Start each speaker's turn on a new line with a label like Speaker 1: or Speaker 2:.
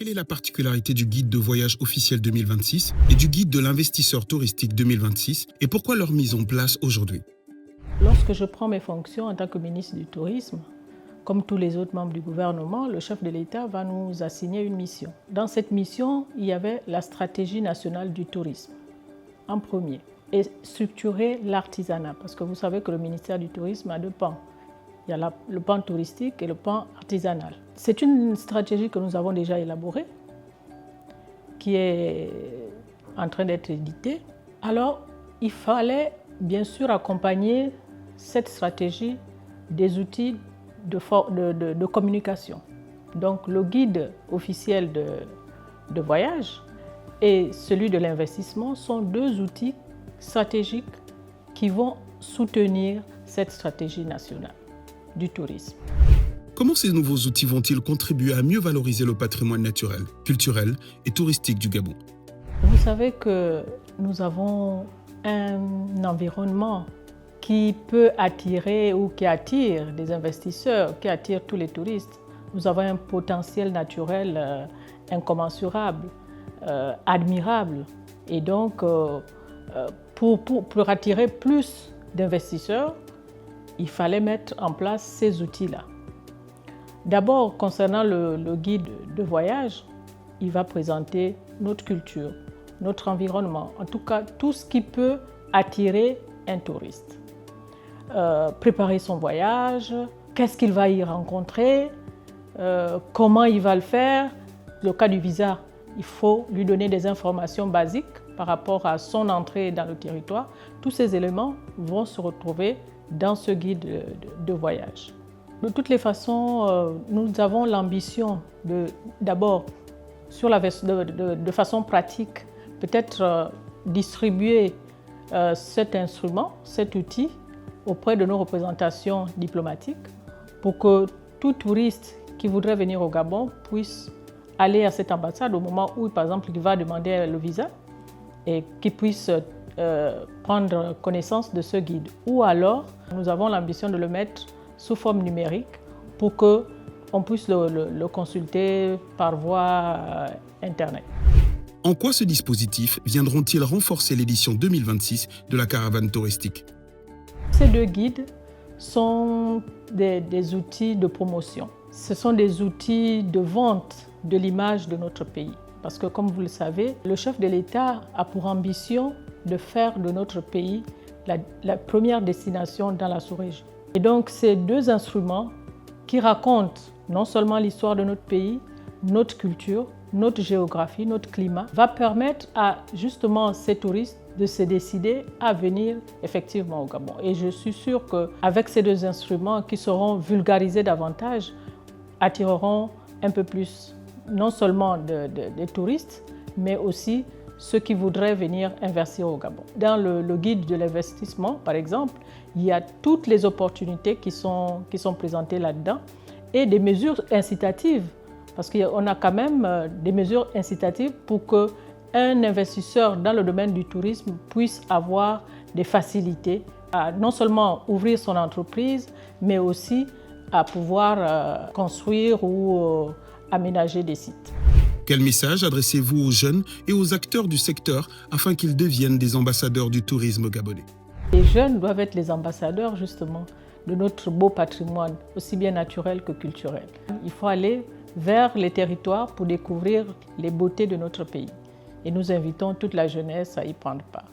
Speaker 1: Quelle est la particularité du guide de voyage officiel 2026 et du guide de l'investisseur touristique 2026 et pourquoi leur mise en place aujourd'hui?
Speaker 2: Lorsque je prends mes fonctions en tant que ministre du Tourisme, comme tous les autres membres du gouvernement, le chef de l'État va nous assigner une mission. Dans cette mission, il y avait la stratégie nationale du tourisme, en premier, et structurer l'artisanat, parce que vous savez que le ministère du Tourisme a deux pans. Il y a le pan touristique et le pan artisanal. C'est une stratégie que nous avons déjà élaborée, qui est en train d'être éditée. Alors, il fallait bien sûr accompagner cette stratégie des outils de communication. Donc, le guide officiel de voyage et celui de l'investissement sont deux outils stratégiques qui vont soutenir cette stratégie nationale du tourisme.
Speaker 1: Comment ces nouveaux outils vont-ils contribuer à mieux valoriser le patrimoine naturel, culturel et touristique du Gabon?
Speaker 2: Vous savez que nous avons un environnement qui peut attirer ou qui attire des investisseurs, qui attire tous les touristes. Nous avons un potentiel naturel incommensurable, admirable. Et donc, pour attirer plus d'investisseurs, il fallait mettre en place ces outils-là. D'abord, concernant le guide de voyage, il va présenter notre culture, notre environnement, en tout cas tout ce qui peut attirer un touriste. Préparer son voyage, qu'est-ce qu'il va y rencontrer, comment il va le faire. Le cas du visa, il faut lui donner des informations basiques par rapport à son entrée dans le territoire. Tous ces éléments vont se retrouver dans ce guide de voyage. De toutes les façons, nous avons l'ambition d'abord, de façon pratique, peut-être distribuer cet instrument, cet outil, auprès de nos représentations diplomatiques pour que tout touriste qui voudrait venir au Gabon puisse aller à cette ambassade au moment où, par exemple, il va demander le visa et qu'il puisse prendre connaissance de ce guide. Ou alors, nous avons l'ambition de le mettre sous forme numérique pour qu'on puisse le consulter par voie Internet.
Speaker 1: En quoi ce dispositif viendront-ils renforcer l'édition 2026 de la caravane touristique?
Speaker 2: Ces deux guides sont des outils de promotion. Ce sont des outils de vente de l'image de notre pays. Parce que, comme vous le savez, le chef de l'État a pour ambition de faire de notre pays la première destination dans la sous-région. Et donc, ces deux instruments qui racontent non seulement l'histoire de notre pays, notre culture, notre géographie, notre climat, va permettre à justement ces touristes de se décider à venir effectivement au Gabon. Et je suis sûre qu'avec ces deux instruments qui seront vulgarisés davantage, attireront un peu plus non seulement des touristes, mais aussi ceux qui voudraient venir investir au Gabon. Dans le guide de l'investissement, par exemple, il y a toutes les opportunités qui sont présentées là-dedans et des mesures incitatives, parce qu'on a quand même des mesures incitatives pour qu'un investisseur dans le domaine du tourisme puisse avoir des facilités à non seulement ouvrir son entreprise, mais aussi à pouvoir construire ou aménager des sites.
Speaker 1: Quel message adressez-vous aux jeunes et aux acteurs du secteur afin qu'ils deviennent des ambassadeurs du tourisme gabonais?
Speaker 2: Les jeunes doivent être les ambassadeurs justement de notre beau patrimoine, aussi bien naturel que culturel. Il faut aller vers les territoires pour découvrir les beautés de notre pays. Et nous invitons toute la jeunesse à y prendre part.